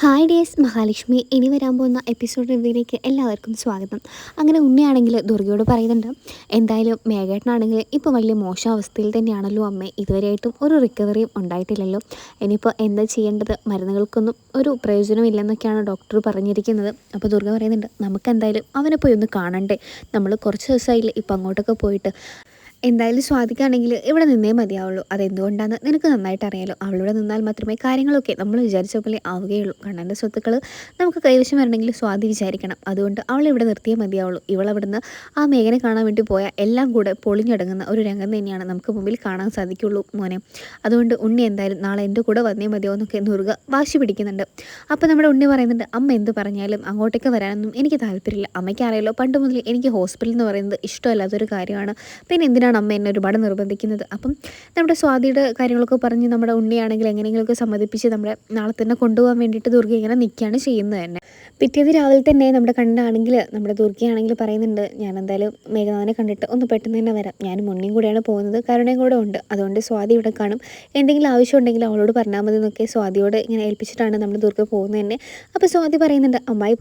Hi dears, Mahalakshmi ഇനി വരാൻ പോകുന്ന എപ്പിസോഡ് റിവ്യൂയിലേക്ക് എല്ലാവർക്കും സ്വാഗതം. അങ്ങനെ ഉണ്ണിയാണെങ്കിൽ ദുർഗയോട് പറയുന്നുണ്ട്, എന്തായാലും മേഘേട്ടനാണെങ്കിൽ ഇപ്പോൾ വലിയ മോശം അവസ്ഥയിൽ തന്നെയാണല്ലോ അമ്മേ, ഇതുവരെയായിട്ടും ഒരു റിക്കവറിയും ഉണ്ടായിട്ടില്ലല്ലോ, ഇനിയിപ്പോൾ എന്താ ചെയ്യേണ്ടത്, മരുന്നുകൾക്കൊന്നും ഒരു പ്രയോജനമില്ലെന്നൊക്കെയാണ് ഡോക്ടർ പറഞ്ഞിരിക്കുന്നത്. അപ്പോൾ ദുർഗ പറയുന്നുണ്ട്, നമുക്ക് എന്തായാലും അവനെ പോയി ഒന്ന് കാണണ്ടേ, നമ്മൾ കുറച്ച് ദിവസമായില്ലേ ഇപ്പം അങ്ങോട്ടൊക്കെ പോയിട്ട്, എന്തായാലും സ്വാധിക്കാണെങ്കിൽ ഇവിടെ നിന്നേ മതിയാവുള്ളൂ. അതെന്തുകൊണ്ടാണെന്ന് നിനക്ക് നന്നായിട്ട് അറിയാലോ, അവളിവിടെ നിന്നാൽ മാത്രമേ കാര്യങ്ങളൊക്കെ നമ്മൾ വിചാരിച്ച പോലെ ആവുകയുള്ളൂ. കണ്ണൻ്റെ സ്വത്തുക്കൾ നമുക്ക് കൈവശം വരണമെങ്കിൽ സ്വാതി വിചാരിക്കണം. അതുകൊണ്ട് അവളിവിടെ നിർത്തിയേ മതിയാവുള്ളൂ. ഇവളവിടുന്ന് ആ മേഘനെ കാണാൻ വേണ്ടി പോയാൽ എല്ലാം കൂടെ പൊളിഞ്ഞടങ്ങുന്ന ഒരു രംഗം തന്നെയാണ് നമുക്ക് മുമ്പിൽ കാണാൻ സാധിക്കുള്ളൂ മോനെ. അതുകൊണ്ട് ഉണ്ണി എന്തായാലും നാളെ എൻ്റെ കൂടെ വന്നേ മതിയോ എന്നൊക്കെ ദുർഗ വാശി പിടിക്കുന്നുണ്ട്. അപ്പോൾ നമ്മുടെ ഉണ്ണി പറയുന്നുണ്ട്, അമ്മ എന്ത് പറഞ്ഞാലും അങ്ങോട്ടേക്ക് വരാനൊന്നും എനിക്ക് താല്പര്യമില്ല. അമ്മയ്ക്ക് അറിയാലോ, പണ്ട് മുതൽ എനിക്ക് ഹോസ്പിറ്റൽ എന്ന് പറയുന്നത് ഇഷ്ടമല്ലാത്തൊരു കാര്യമാണ്. പിന്നെ എന്തിനാണ് അമ്മ എന്നെ ഒരുപാട് നിർബന്ധിക്കുന്നത്. അപ്പം നമ്മുടെ സ്വാതിയുടെ കാര്യങ്ങളൊക്കെ പറഞ്ഞ് നമ്മുടെ ഉണ്ണിയാണെങ്കിൽ എങ്ങനെയെങ്കിലുമൊക്കെ സമ്മതിപ്പിച്ച് നമ്മുടെ നാളെ തന്നെ കൊണ്ടുപോകാൻ വേണ്ടിയിട്ട് ദുർഗ ഇങ്ങനെ നിൽക്കുകയാണ് ചെയ്യുന്നത് തന്നെ. പിറ്റേത് രാവിലെ തന്നെ നമ്മുടെ കണ്ണാണെങ്കിൽ നമ്മുടെ ദുർഗയാണെങ്കിൽ പറയുന്നുണ്ട്, ഞാൻ എന്തായാലും മേഘനാഥനെ കണ്ടിട്ട് ഒന്ന് പെട്ടെന്ന് തന്നെ വരാം, ഞാനും ഉണ്ണിയും കൂടെയാണ് പോകുന്നത്, കരുണയും കൂടെ ഉണ്ട്, അതുകൊണ്ട് സ്വാതി ഇവിടെ കാണും, എന്തെങ്കിലും ആവശ്യം ഉണ്ടെങ്കിൽ അവളോട് പറഞ്ഞാൽ മതി എന്നൊക്കെ സ്വാതിയോട് ഇങ്ങനെ ഏൽപ്പിച്ചിട്ടാണ് നമ്മൾ ദുർഗ പോകുന്നത് തന്നെ. അപ്പോൾ സ്വാതി പറയുന്നുണ്ട്, അമ്മായി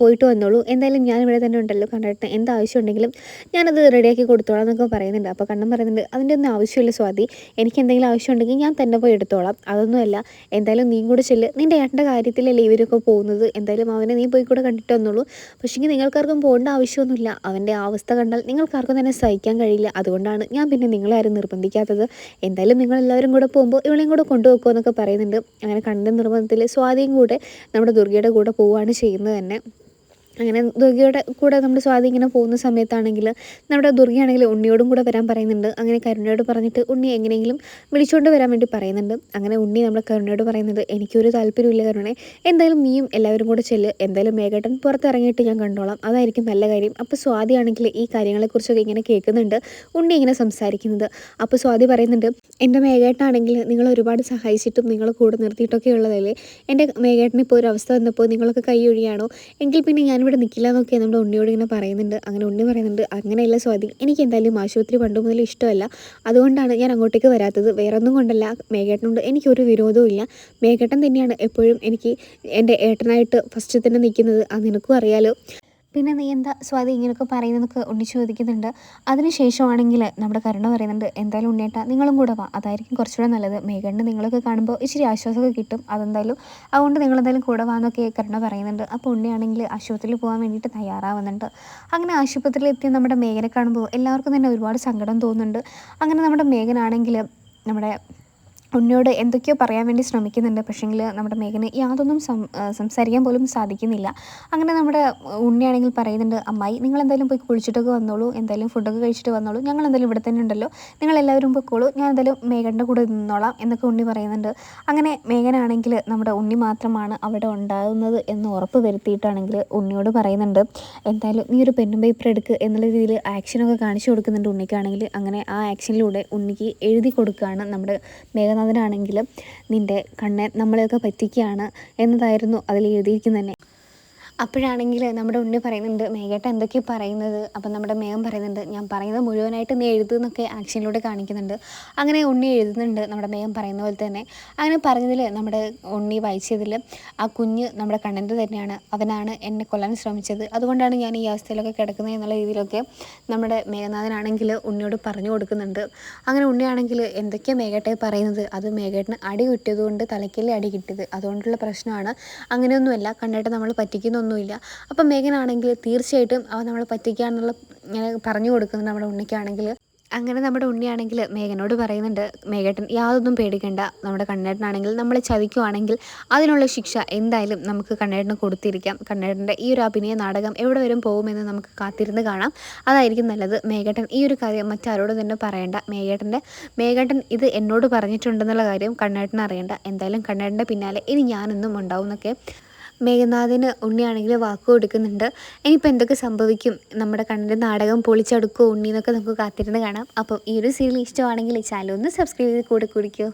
പോയിട്ട് വന്നോളൂ, എന്തായാലും ഞാൻ ഇവിടെ തന്നെ ഉണ്ടല്ലോ, കണ്ടിട്ട് എന്താവശ്യം ഉണ്ടെങ്കിലും ഞാനത് റെഡിയാക്കി കൊടുത്തോളാം എന്നൊക്കെ പറയുന്നുണ്ട്. അപ്പോൾ കണ്ണൻ പറയുന്നുണ്ട്, അതിൻ്റെ ഒന്നും ആവശ്യമില്ല സ്വാതി, എനിക്ക് എന്തെങ്കിലും ആവശ്യമുണ്ടെങ്കിൽ ഞാൻ തന്നെ പോയി എടുത്തോളാം, അതൊന്നുമല്ല, എന്തായാലും നീ കൂടെ ചെല്ല്, നിൻ്റെ ഏട്ടൻ്റെ കാര്യത്തിലല്ലേ ഇവരൊക്കെ പോകുന്നത്, എന്തായാലും അവനെ നീ പോയി കൂടെ കണ്ടിട്ട് വന്നോളൂ. പക്ഷേങ്കിൽ നിങ്ങൾക്കാർക്കും പോകേണ്ട ആവശ്യമൊന്നുമില്ല, അവൻ്റെ ആ അവസ്ഥ കണ്ടാൽ നിങ്ങൾക്കാർക്കും തന്നെ സഹിക്കാൻ കഴിയില്ല, അതുകൊണ്ടാണ് ഞാൻ പിന്നെ നിങ്ങളാരും നിർബന്ധിക്കാത്തത്, എന്തായാലും നിങ്ങളെല്ലാവരും കൂടെ പോകുമ്പോൾ ഇവളെയും കൂടെ കൊണ്ടുപോകുമോ എന്നൊക്കെ പറയുന്നുണ്ട്. അങ്ങനെ കണ്ണൻ്റെ നിർബന്ധത്തിൽ സ്വാതിയും കൂടെ നമ്മുടെ ദുർഗയുടെ കൂടെ പോവുകയാണ് ചെയ്യുന്നത് തന്നെ. അങ്ങനെ ദുർഗയുടെ കൂടെ നമ്മുടെ സ്വാതി ഇങ്ങനെ പോകുന്ന സമയത്താണെങ്കിൽ നമ്മുടെ ദുർഗയാണെങ്കിൽ ഉണ്ണിയോടും കൂടെ വരാൻ പറയുന്നുണ്ട്. അങ്ങനെ കരുണയോട് പറഞ്ഞിട്ട് ഉണ്ണി എങ്ങനെയെങ്കിലും വിളിച്ചുകൊണ്ട് വരാൻ വേണ്ടി പറയുന്നുണ്ട്. അങ്ങനെ ഉണ്ണി നമ്മുടെ കരുണയോട് പറയുന്നത്, എനിക്കൊരു താല്പര്യമില്ല കരുണേ, എന്തായാലും നീയും എല്ലാവരും കൂടെ ചെല്ല്, എന്തായാലും മേഘേട്ടൻ പുറത്തിറങ്ങിയിട്ട് ഞാൻ കണ്ടോളാം, അതായിരിക്കും നല്ല കാര്യം. അപ്പോൾ സ്വാതി ആണെങ്കിൽ ഈ കാര്യങ്ങളെക്കുറിച്ചൊക്കെ ഇങ്ങനെ കേൾക്കുന്നുണ്ട് ഉണ്ണി ഇങ്ങനെ സംസാരിക്കുന്നത്. അപ്പോൾ സ്വാതി പറയുന്നുണ്ട്, എൻ്റെ മേഘേട്ടനാണെങ്കിൽ നിങ്ങൾ ഒരുപാട് സഹായിച്ചിട്ടും നിങ്ങൾ കൂടെ നിർത്തിയിട്ടൊക്കെ ഉള്ളതല്ലേ, എൻ്റെ മേഘേട്ടന് ഇപ്പോൾ ഒരു അവസ്ഥ വന്നപ്പോൾ നിങ്ങളൊക്കെ കൈ ഒഴിയാണോ, എങ്കിൽ പിന്നെ ഞാനിവിടെ നിൽക്കില്ല എന്നൊക്കെ നമ്മുടെ ഉണ്ണിയോട് ഇങ്ങനെ പറയുന്നുണ്ട്. അങ്ങനെ ഉണ്ണി പറയുന്നുണ്ട്, അങ്ങനെയല്ല സ്വാതി, എനിക്ക് എന്തായാലും ആശുപത്രി പണ്ട് മുതൽ ഇഷ്ടമല്ല, അതുകൊണ്ടാണ് ഞാൻ അങ്ങോട്ടേക്ക് വരാത്തത്, വേറെ ഒന്നും കൊണ്ടല്ല, മേഘേട്ടനോട് എനിക്കൊരു വിരോധവും ഇല്ല, മേഘേട്ടൻ തന്നെയാണ് എപ്പോഴും എനിക്ക് എൻ്റെ ഏട്ടനായിട്ട് ഫസ്റ്റ് തന്നെ നിൽക്കുന്നത്, അത് നിനക്കും അറിയാലോ, പിന്നെ നീ എന്താ സ്വാതി ഇങ്ങനെയൊക്കെ പറയുന്നതൊക്കെ ഉണ്ണി ചോദിക്കുന്നുണ്ട്. അതിനുശേഷമാണെങ്കിൽ നമ്മുടെ കരുണ പറയുന്നുണ്ട്, എന്തായാലും ഉണ്ണിയേട്ടാ നിങ്ങളും കൂടെ വാ, അതായിരിക്കും കുറച്ചുകൂടെ നല്ലത്, മേഘണ്ണ നിങ്ങളൊക്കെ കാണുമ്പോൾ ഇച്ചിരി ആശ്വാസമൊക്കെ കിട്ടും, അതെന്തായാലും അതുകൊണ്ട് നിങ്ങളെന്തായാലും കൂടെ വാന്നൊക്കെ കരുണ പറയുന്നുണ്ട്. അപ്പോൾ ഉണ്ണിയാണെങ്കിൽ ആശുപത്രിയിൽ പോകാൻ വേണ്ടിയിട്ട് തയ്യാറാവുന്നുണ്ട്. അങ്ങനെ ആശുപത്രിയിൽ എത്തിയ നമ്മുടെ മേഘനെ കാണുമ്പോൾ എല്ലാവർക്കും തന്നെ ഒരുപാട് സങ്കടം തോന്നുന്നുണ്ട്. അങ്ങനെ നമ്മുടെ മേഘനാണെങ്കിൽ നമ്മുടെ ഉണ്ണിയോട് എന്തൊക്കെയോ പറയാൻ വേണ്ടി ശ്രമിക്കുന്നുണ്ട്. പക്ഷേങ്കിൽ നമ്മുടെ മേഘന് യാതൊന്നും സംസാരിക്കാൻ പോലും സാധിക്കുന്നില്ല. അങ്ങനെ നമ്മുടെ ഉണ്ണിയാണെങ്കിൽ പറയുന്നുണ്ട്, അമ്മായി നിങ്ങളെന്തായാലും പോയി കുളിച്ചിട്ടൊക്കെ വന്നോളൂ, എന്തായാലും ഫുഡൊക്കെ കഴിച്ചിട്ട് വന്നോളൂ, ഞങ്ങളെന്തായാലും ഇവിടെ തന്നെ ഉണ്ടല്ലോ, നിങ്ങളെല്ലാവരും പൊയ്ക്കോളൂ, ഞാൻ എന്തായാലും മേഘൻ്റെ കൂടെ നിന്നോളാം എന്നൊക്കെ ഉണ്ണി പറയുന്നുണ്ട്. അങ്ങനെ മേഘനാണെങ്കിൽ നമ്മുടെ ഉണ്ണി മാത്രമാണ് അവിടെ ഉണ്ടാകുന്നത് എന്ന് ഉറപ്പ് വരുത്തിയിട്ടാണെങ്കിൽ ഉണ്ണിയോട് പറയുന്നുണ്ട്, എന്തായാലും നീ ഒരു പെന്നും പേപ്പർ എടുക്കുക എന്നുള്ള രീതിയിൽ ആക്ഷനൊക്കെ കാണിച്ചു കൊടുക്കുന്നുണ്ട് ഉണ്ണിക്കാണെങ്കിൽ. അങ്ങനെ ആ ആക്ഷനിലൂടെ ഉണ്ണിക്ക് എഴുതി കൊടുക്കുകയാണ് നമ്മുടെ മേഘനാഥനാണെങ്കിൽ, നിൻ്റെ കണ്ണൻ നമ്മളെയൊക്കെ പറ്റിക്കുകയാണ് എന്നതായിരുന്നു അതിൽ എഴുതിയിരിക്കുന്നത് തന്നെ. അപ്പോഴാണെങ്കിൽ നമ്മുടെ ഉണ്ണി പറയുന്നുണ്ട്, മേഘേട്ട എന്തൊക്കെയാണ് പറയുന്നത്. അപ്പം നമ്മുടെ മേഘം പറയുന്നുണ്ട്, ഞാൻ പറയുന്നത് മുഴുവനായിട്ട് നീ എഴുതുന്നൊക്കെ ആക്ഷനിലൂടെ കാണിക്കുന്നുണ്ട്. അങ്ങനെ ഉണ്ണി എഴുതുന്നുണ്ട് നമ്മുടെ മേഘം പറയുന്ന പോലെ തന്നെ. അങ്ങനെ പറഞ്ഞതിൽ നമ്മുടെ ഉണ്ണി വായിച്ചതിൽ ആ കുഞ്ഞ് നമ്മുടെ കണ്ണൻ്റെ തന്നെയാണ്, അവനാണ് എന്നെ കൊല്ലാൻ ശ്രമിച്ചത്, അതുകൊണ്ടാണ് ഞാൻ ഈ അവസ്ഥയിലൊക്കെ കിടക്കുന്നത് എന്നുള്ള രീതിയിലൊക്കെ നമ്മുടെ മേഘനാഥനാണെങ്കിൽ ഉണ്ണിയോട് പറഞ്ഞു കൊടുക്കുന്നുണ്ട്. അങ്ങനെ ഉണ്ണിയാണെങ്കിൽ എന്തൊക്കെയാണ് മേഘേട്ടയെ പറയുന്നത്, അത് മേഘേട്ടന് അടി കിട്ടിയത് കൊണ്ട് തലയ്ക്കല്ലേ അടി കിട്ടിയത്, അതുകൊണ്ടുള്ള പ്രശ്നമാണ്, അങ്ങനെയൊന്നുമല്ല, കണ്ണേട്ടൻ നമ്മൾ പറ്റിക്കുന്നൊന്നുമില്ല. അപ്പം മേഘനാണെങ്കിൽ തീർച്ചയായിട്ടും അവൻ നമ്മളെ പറ്റിക്കാന്നുള്ള ഇങ്ങനെ പറഞ്ഞു കൊടുക്കുന്നുണ്ട് നമ്മുടെ ഉണ്ണിക്കാണെങ്കിൽ. അങ്ങനെ നമ്മുടെ ഉണ്ണിയാണെങ്കിൽ മേഘനോട് പറയുന്നുണ്ട്, മേഘേട്ടൻ യാതൊന്നും പേടിക്കണ്ട, നമ്മുടെ കണ്ണേട്ടനാണെങ്കിൽ നമ്മളെ ചതിക്കുവാണെങ്കിൽ അതിനുള്ള ശിക്ഷ എന്തായാലും നമുക്ക് കണ്ണേട്ടന് കൊടുത്തിരിക്കാം, കണ്ണേട്ടൻ്റെ ഈ ഒരു അഭിനയ നാടകം എവിടെ വരും പോകുമെന്ന് നമുക്ക് കാത്തിരുന്ന് കാണാം, അതായിരിക്കും നല്ലത്. മേഘേട്ടൻ ഈ ഒരു കാര്യം മറ്റാരോടും തന്നെ പറയണ്ട, മേഘേട്ടൻ ഇത് എന്നോട് പറഞ്ഞിട്ടുണ്ടെന്നുള്ള കാര്യം കണ്ണേട്ടൻ അറിയണ്ട, എന്തായാലും കണ്ണേട്ടൻ്റെ പിന്നാലെ ഇനി ഞാനൊന്നും ഉണ്ടാവും എന്നൊക്കെ മേഘനാഥിന് ഉണ്ണിയാണെങ്കിൽ വാക്ക് കൊടുക്കുന്നുണ്ട്. ഇനിയിപ്പോൾ എന്തൊക്കെ സംഭവിക്കും, നമ്മുടെ കണ്ണിൻ്റെ നാടകം പൊളിച്ചെടുക്കുമോ ഉണ്ണി എന്നൊക്കെ നമുക്ക് കാത്തിരുന്ന് കാണാം. അപ്പം ഈ ഒരു സീരിയൽ ഇഷ്ടമാണെങ്കിൽ ചാനൽ ഒന്ന് സബ്സ്ക്രൈബ് ചെയ്ത് കൂടെ കുടിക്കുമോ.